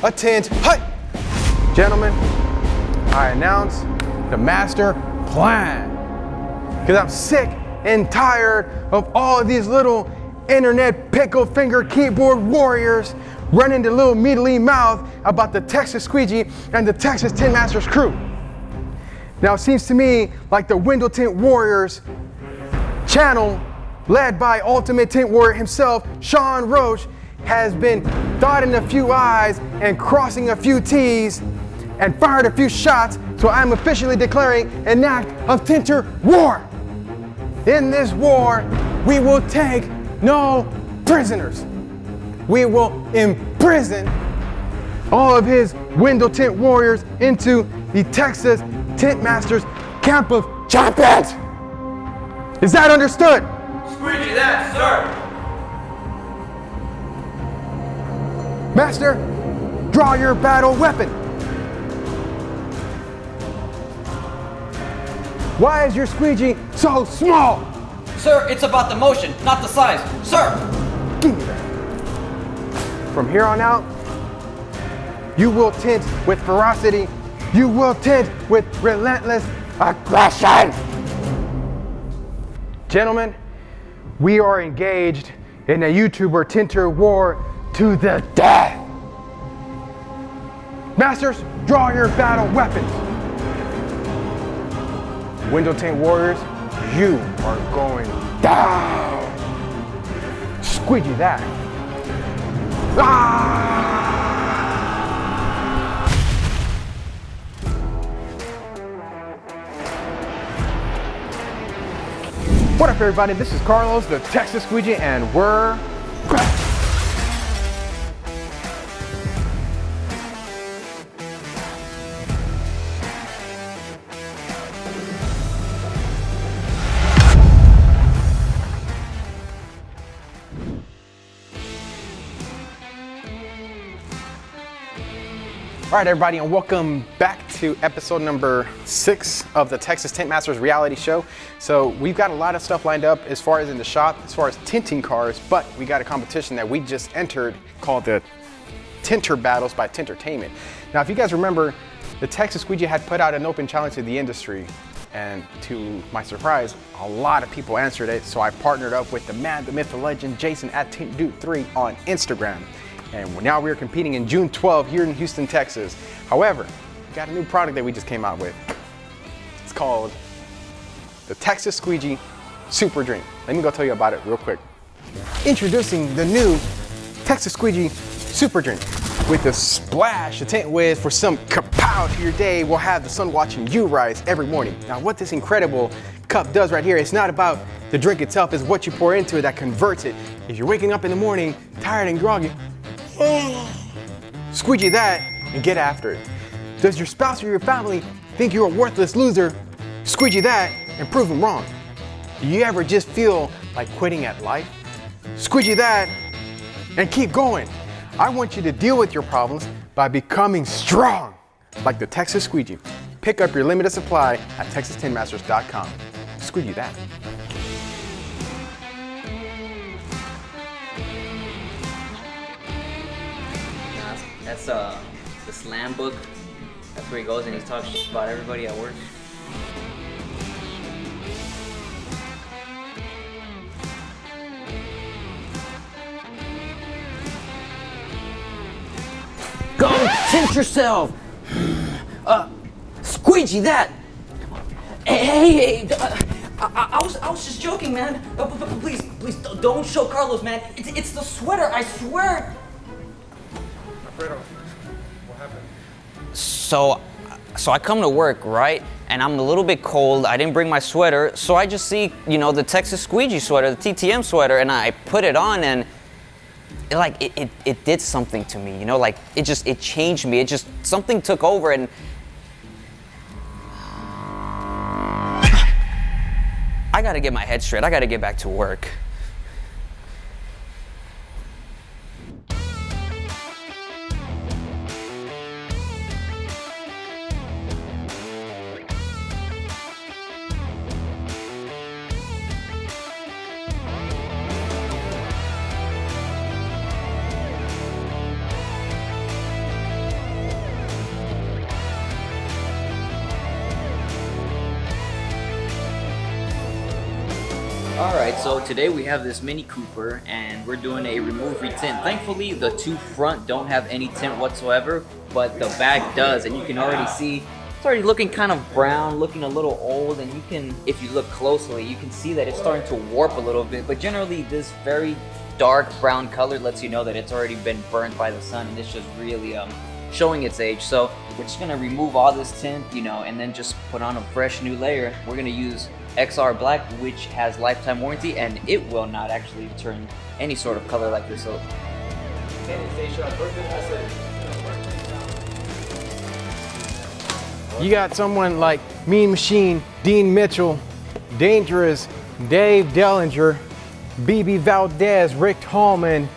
a tint. Hey! Gentlemen, I announce the master plan. Because I'm sick and tired of all of these little internet pickle finger keyboard warriors running the little mealy mouth about the Texas Squeegee and the Texas Tint Masters crew. Now it seems to me like the window Tint Warriors channel, led by Ultimate Tint Warrior himself, Sean Roach, has been dotting a few I's and crossing a few T's and fired a few shots, so I'm officially declaring an act of Tinter-War. In this war, we will take no prisoners. We will imprison all of his window tint warriors into the Texas Tint Masters camp of champions. Is that understood? Squeegee that, sir. Master, draw your battle weapon. Why is your squeegee so small? Sir, it's about the motion, not the size. Sir! Give me that. From here on out, you will tint with ferocity. You will tint with relentless aggression. Gentlemen, we are engaged in a YouTuber Tinter-War to the death. Masters, draw your battle weapons. Window Tint Warriors, you are going down. Squeegee that. What up, everybody? This is Carlos, the Texas Squeegee, and we're back. All right, everybody, and welcome back to episode number 6 of the Texas Tint Masters Reality Show. So we've got a lot of stuff lined up as far as in the shop, as far as tinting cars, but we got a competition that we just entered called the Tinter Battles by Tintertainment. Now, if you guys remember, the Texas Squeegee had put out an open challenge to the industry, and to my surprise, a lot of people answered it. So I partnered up with the man, the myth, the legend, Jason at TintDude3 on Instagram. And now we're competing in June 12 here in Houston, Texas. However, we got a new product that we just came out with. It's called the Texas Squeegee Super Drink. Let me go tell you about it real quick. Introducing the new Texas Squeegee Super Drink. With a splash of Tint Wiz for some KAPOW to your day, we'll have the sun watching you rise every morning. Now what this incredible cup does right here, it's not about the drink itself, it's what you pour into it that converts it. If you're waking up in the morning tired and groggy, squeegee that and get after it. Does your spouse or your family think you're a worthless loser? Squeegee that and prove them wrong. Do you ever just feel like quitting at life? Squeegee that and keep going. I want you to deal with your problems by becoming strong, like the Texas Squeegee. Pick up your limited supply at texastintmasters.com. Squeegee that. That's the slam book. That's where he goes and he talks about everybody at work. Go tint yourself! Squeegee that! Hey, I was just joking, man. Please, don't show Carlos, man. It's the sweater, I swear. What happened? So I come to work, right? And I'm a little bit cold. I didn't bring my sweater, so I just see, the Texas Squeegee sweater, the TTM sweater, and I put it on, and it did something to me, it changed me. Something took over, and I gotta get my head straight. I gotta get back to work. So today we have this Mini Cooper and we're doing a remove retint. Thankfully the two front don't have any tint whatsoever, but the back does, and you can already see it's already looking kind of brown, looking a little old, and you can, if you look closely, you can see that it's starting to warp a little bit, but generally this very dark brown color lets you know that it's already been burnt by the sun and it's just really showing its age. So we're just gonna remove all this tint, you know, and then just put on a fresh new layer. We're gonna use XR Black, which has lifetime warranty, and it will not actually turn any sort of color like this. So you got someone like Mean Machine, Dean Mitchell, Dangerous, Dave Dellinger, BB Valdez, Rick Tallman,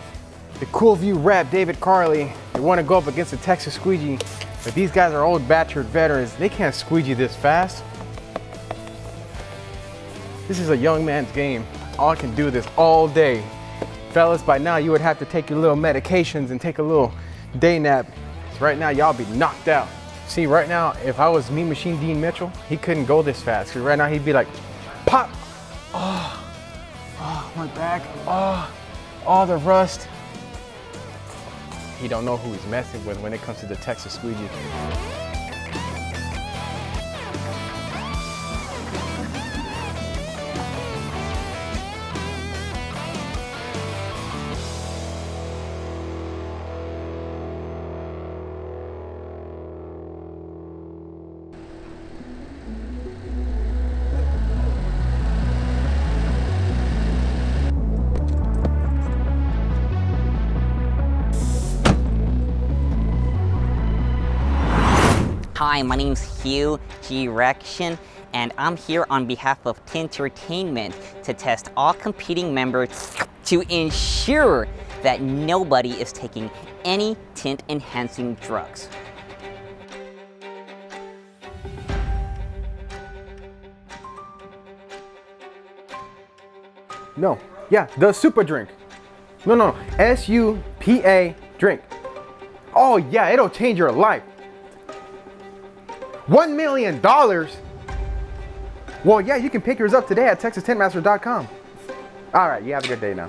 the Cool View Rep, David Carley. They want to go up against the Texas Squeegee, but these guys are old bachelor veterans. They can't squeegee this fast. This is a young man's game. I can do this all day. Fellas, by now you would have to take your little medications and take a little day nap. Right now, y'all be knocked out. See, right now, if I was Mean Machine Dean Mitchell, he couldn't go this fast. Because right now he'd be like, pop, oh, my back, oh, the rust. He don't know who he's messing with when it comes to the Texas Squeegee. Hi, my name's Hue G Rection, and I'm here on behalf of Tintertainment to test all competing members to ensure that nobody is taking any tint enhancing drugs. No, yeah, the Super Drink. No, S-U-P-A drink. Oh yeah, it'll change your life. $1 million? Well, yeah, you can pick yours up today at TexasTintMasters.com. All right, you have a good day now.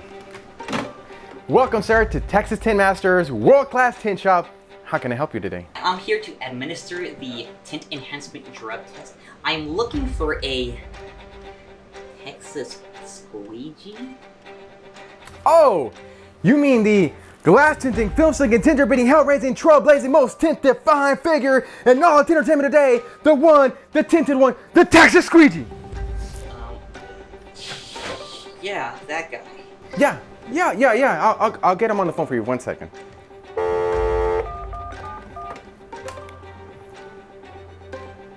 Welcome, sir, to Texas Tint Masters, world-class tint shop. How can I help you today? I'm here to administer the Tint Enhancement Drug test. I'm looking for a Texas Squeegee. Oh, you mean the glass tinting, film slicking, tinter beating, hell-raising, trailblazing, most tint-defying figure in all of Tintertainment today, the one, the tinted one, the Texas Squeegee. Yeah, that guy. Yeah. I'll get him on the phone for you. 1 second.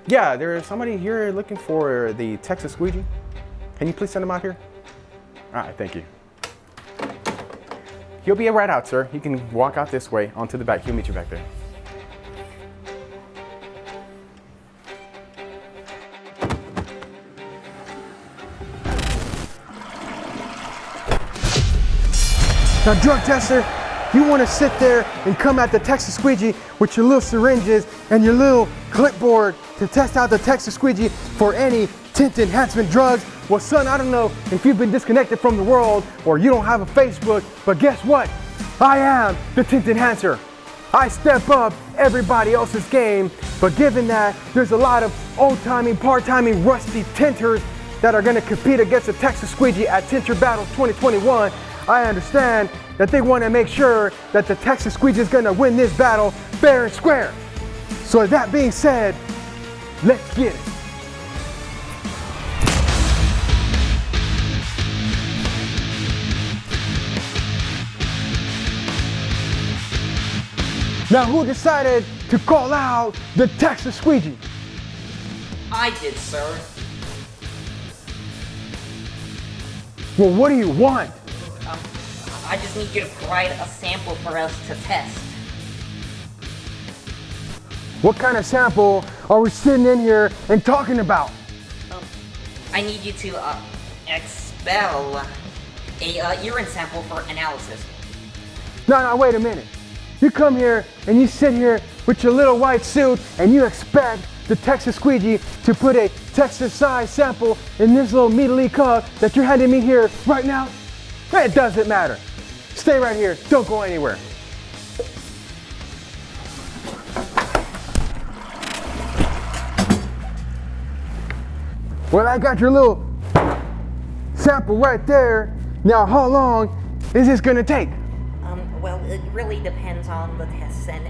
Yeah, there's somebody here looking for the Texas Squeegee. Can you please send him out here? All right, thank you. He'll be right out, sir. You can walk out this way onto the back. He'll meet you back there. Now, drug tester, you want to sit there and come at the Texas Squeegee with your little syringes and your little clipboard to test out the Texas Squeegee for any tint enhancement drugs. Well, son, I don't know if you've been disconnected from the world or you don't have a Facebook, but guess what? I am the tint enhancer. I step up everybody else's game, but given that there's a lot of old-timey, part-timey, rusty tinters that are gonna compete against the Texas Squeegee at Tinter Battles 2021, I understand that they wanna make sure that the Texas Squeegee is gonna win this battle fair and square. So with that being said, let's get it. Now, who decided to call out the Texas Squeegee? I did, sir. Well, what do you want? I just need you to provide a sample for us to test. What kind of sample are we sitting in here and talking about? I need you to expel a urine sample for analysis. No, wait a minute. You come here and you sit here with your little white suit and you expect the Texas Squeegee to put a Texas size sample in this little mealy cup that you're handing me here right now? It doesn't matter. Stay right here, don't go anywhere. Well, I got your little sample right there. Now, how long is this gonna take? Well, it really depends on the tests and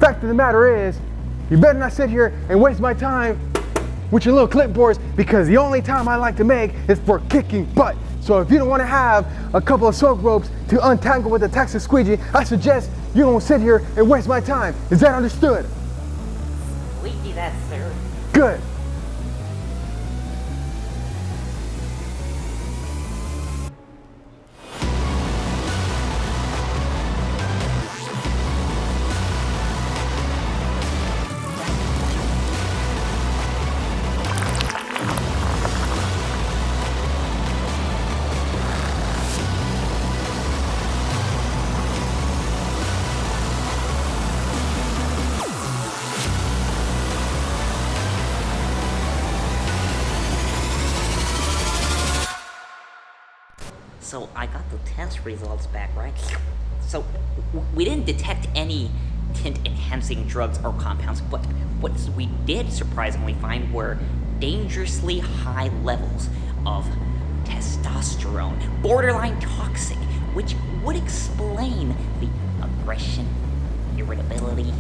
Fact of the matter is, you better not sit here and waste my time with your little clipboards, because the only time I like to make is for kicking butt. So if you don't want to have a couple of soak ropes to untangle with the Texas Squeegee, I suggest you don't sit here and waste my time. Is that understood? Squeegee that, sir. Good. So I got the test results back, right? So we didn't detect any tint enhancing drugs or compounds, but what we did surprisingly find were dangerously high levels of testosterone, borderline toxic, which would explain the aggression, irritability,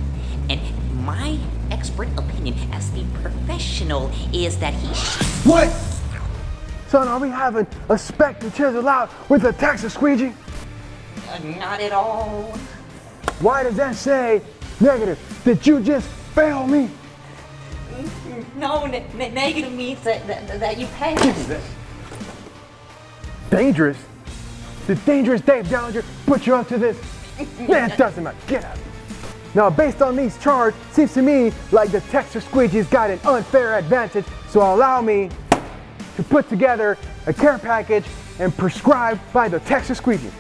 and my expert opinion as the professional is that he What? Son, are we having a spec to chisel out with a Texas Squeegee? not at all. Why does that say negative? Did you just fail me? No, negative means that you passed. Dangerous? Did Dangerous Dave Dallinger put you up to this? Man, it doesn't matter. Get out. Now, based on these charts, seems to me like the Texas Squeegee's got an unfair advantage, so allow me to put together a care package and prescribed by the Texas Squeegee.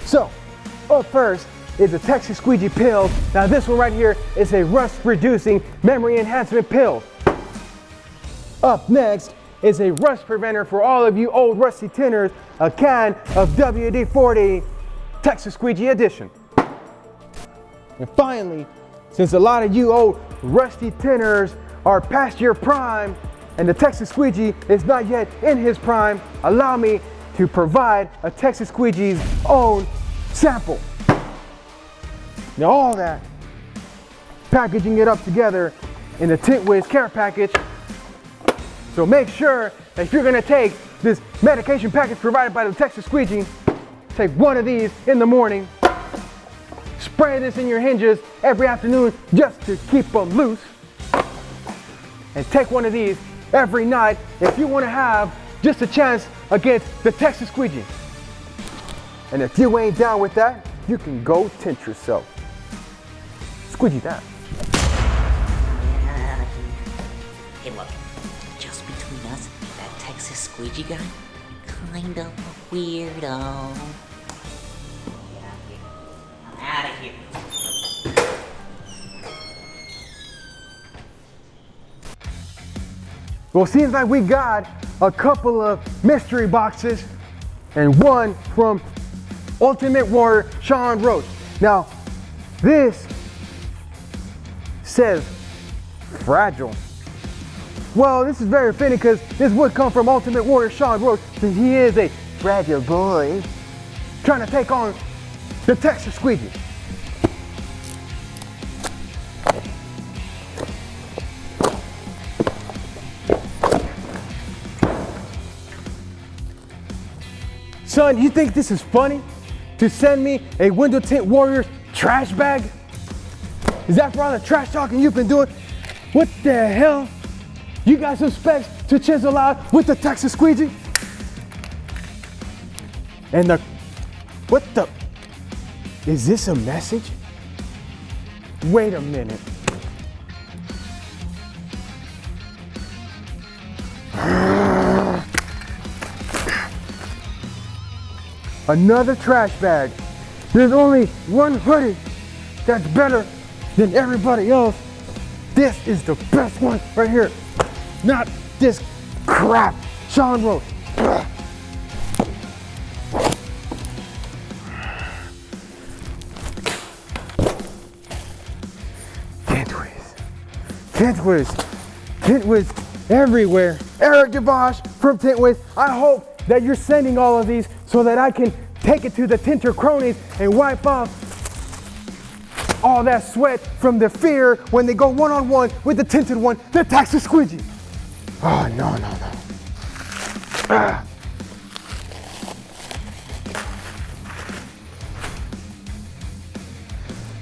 So, up first is the Texas Squeegee pill. Now this one right here is a rust-reducing memory enhancement pill. Up next is a rust preventer for all of you old rusty tinners, a can of WD-40 Texas Squeegee Edition. And finally, since a lot of you old rusty tinners are past your prime and the Texas Squeegee is not yet in his prime, allow me to provide a Texas Squeegee's own sample. Now all that, packaging it up together in the Tint Wiz care package. So make sure that if you're gonna take this medication package provided by the Texas Squeegee, take one of these in the morning, spray this in your hinges every afternoon just to keep them loose, and take one of these every night if you want to have just a chance against the Texas Squeegee. And if you ain't down with that, you can go tint yourself. Squeegee that. Hey look, just between us, that Texas Squeegee guy, kind of a weirdo. I'm out of here. Well, seems like we got a couple of mystery boxes and one from Ultimate Warrior Sean Roach. Now, this says fragile. Well, this is very fitting because this would come from Ultimate Warrior Sean Roach, since he is a fragile boy trying to take on the Texas Squeegee. Son, you think this is funny? To send me a window Tint Warriors trash bag? Is that for all the trash talking you've been doing? What the hell? You got some specs to chisel out with the Texas Squeegee? And what the? Is this a message? Wait a minute. Another trash bag. There's only one hoodie that's better than everybody else. This is the best one right here. Not this crap. Sean wrote. Tint Wiz. Tint Wiz. Tint Wiz everywhere. Eric DeVosh from Tint Wiz. I hope that you're sending all of these so that I can take it to the tinter cronies and wipe off all that sweat from the fear when they go one-on-one with the tinted one, the Texas Squeegee. Oh, no. Ah.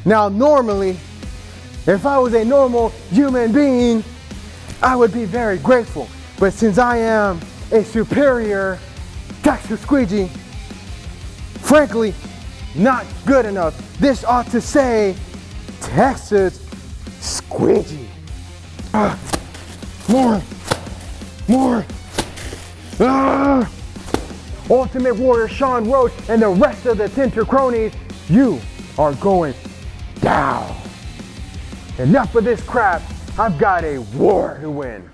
Now, normally, if I was a normal human being, I would be very grateful. But since I am a superior Texas Squeegee, frankly, not good enough. This ought to say Texas Squeegee. More. Ultimate Warrior Sean Roach and the rest of the Tinter cronies, you are going down. Enough of this crap. I've got a war to win.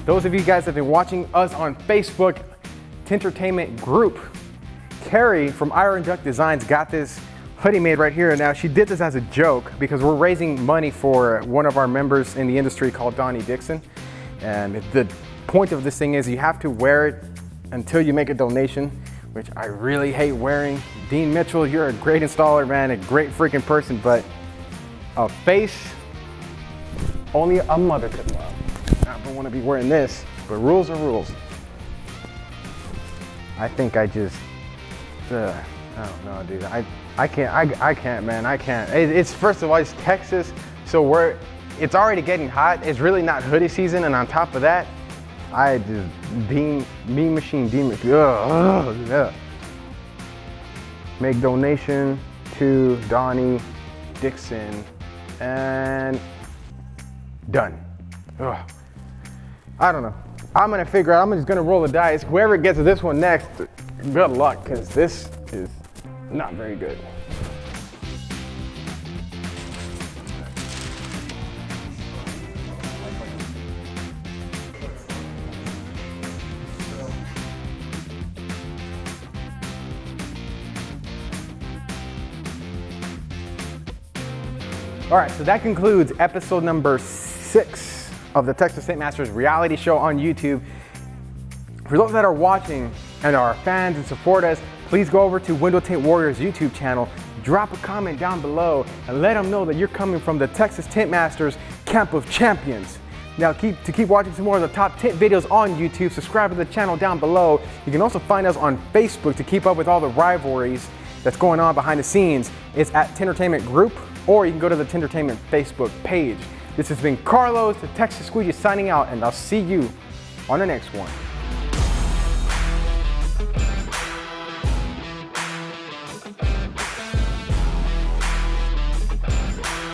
Those of you guys that have been watching us on Facebook, Tintertainment group, Carrie from Iron Duck Designs got this hoodie made right here. Now she did this as a joke because we're raising money for one of our members in the industry called Donnie Dixon. And the point of this thing is you have to wear it until you make a donation, which I really hate wearing. Dean Mitchell, you're a great installer, man, a great freaking person, but a face only a mother could love. I don't want to be wearing this, but rules are rules. I think I just, I don't know, dude. I can't, man, I can't. It's first of all, it's Texas, so it's already getting hot. It's really not hoodie season, and on top of that, I just Mean Machine. Ugh. Make donation to Donnie Dixon, and done. Ugh. I don't know. I'm gonna figure out, I'm just gonna roll the dice. Whoever gets this one next, good luck, because this is not very good. All right, so that concludes episode number 6 of the Texas Tint Masters reality show on YouTube. For those that are watching and are fans and support us, please go over to Window Tint Warriors YouTube channel, drop a comment down below, and let them know that you're coming from the Texas Tint Masters camp of champions. Now, to keep watching some more of the top tint videos on YouTube, subscribe to the channel down below. You can also find us on Facebook to keep up with all the rivalries that's going on behind the scenes. It's at Tintertainment Group, or you can go to the Tintertainment Facebook page. This has been Carlos, the Texas Squeegee, signing out, and I'll see you on the next one.